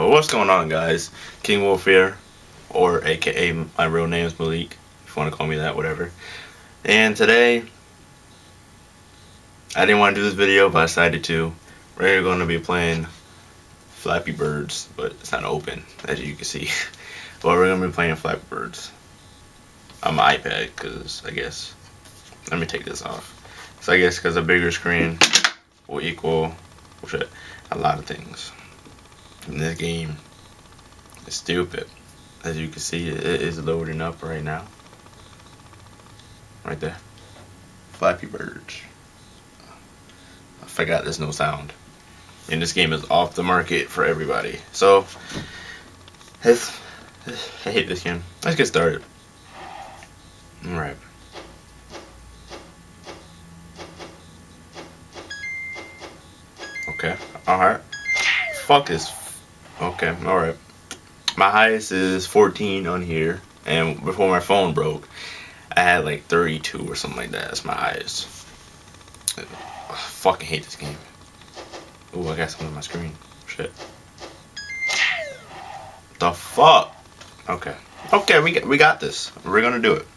What's going on, guys? King Wolf here, or aka my real name is Malik, if you want to call me that, whatever. And today, I didn't want to do this video, but I decided to. We're going to be playing Flappy Birds, but it's not open, as you can see. But we're going to be playing Flappy Birds on my iPad, because I guess, let me take this off. So I guess because a bigger screen will equal a lot of things. And this game is stupid. As you can see, it is loading up right now. Right there. Flappy Birds. I forgot there's no sound. And this game is off the market for everybody. So, I hate this game. Let's get started. Alright. Okay. Alright. Fuck this. Okay. Alright. My highest is 14 on here. And before my phone broke, I had like 32 or something like that. That's my highest. I fucking hate this game. Ooh, I got something on my screen. Shit. The fuck? Okay. Okay, we got this. We're gonna do it.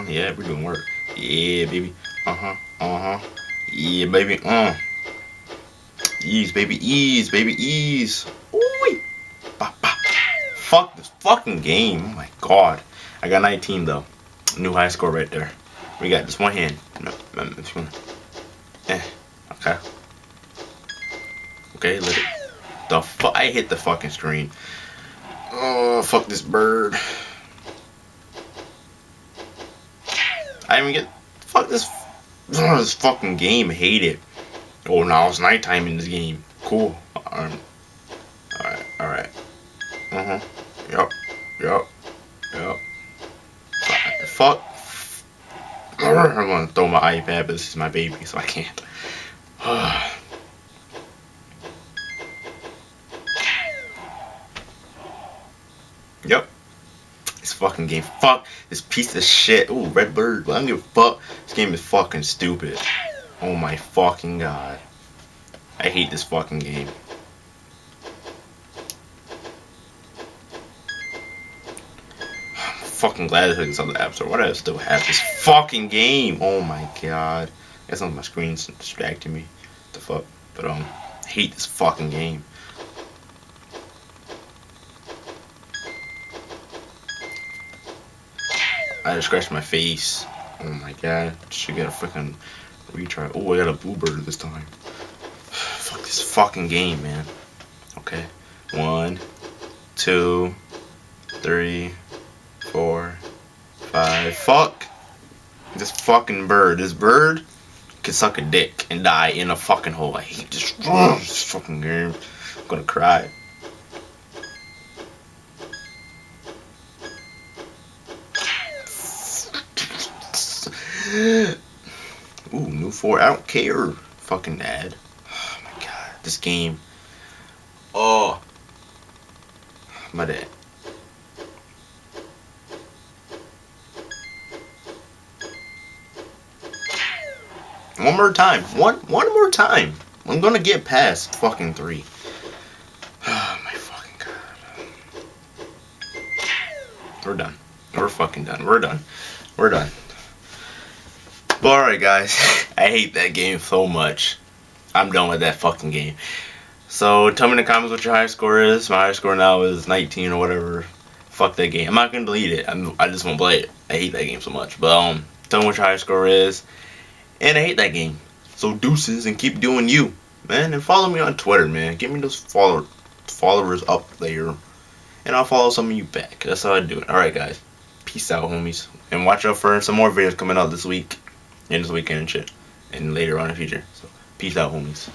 Yeah, we're doing work. Yeah, baby. Yeah, baby. Ease, baby, ease, baby, ease. Ooh. Fuck this fucking game. Oh my god. I got 19 though. New high score right there. We got this one hand. No, this one. Okay. Okay, let it. The fuck? I hit the fucking screen. Oh, fuck this bird. I didn't even get. Fuck this. This fucking game. I hate it. Oh, now it's nighttime in this game. Cool. Alright. Alright. Yup. Fuck. I'm gonna throw my iPad, but this is my baby, so I can't. Yep. This fucking game. Fuck this piece of shit. Ooh, red bird. I don't give a fuck. This game is fucking stupid. Oh my fucking god. I hate this fucking game. I'm fucking glad I took this other app store. Why do I still have this fucking game? Oh my god. I guess on my screen's distracting me. What the fuck? But I hate this fucking game. I just scratched my face. Oh my god. Should get a freaking retry. Oh, I got a blue bird this time. Fuck this fucking game, man. Okay. 1, 2, 3, 4, 5. Fuck this fucking bird. This bird can suck a dick and die in a fucking hole. I hate this fucking game. I'm gonna cry. Ooh, new 4. I don't care. Fucking ad. Oh my god. This game. Oh. My dad. One more time. One more time. I'm gonna get past fucking 3. Oh my fucking god. We're done. We're fucking done. We're done. We're done. But alright guys, I hate that game so much. I'm done with that fucking game. So tell me in the comments what your high score is. My high score now is 19 or whatever. Fuck that game. I'm not gonna delete it. I just won't play it. I hate that game so much. But tell me what your high score is. And I hate that game. So deuces and keep doing you, man. And follow me on Twitter, man. Give me those followers up there. And I'll follow some of you back. That's how I do it. Alright guys. Peace out, homies. And watch out for some more videos coming out this week. And this weekend and shit. And later on in the future. So, peace out, homies.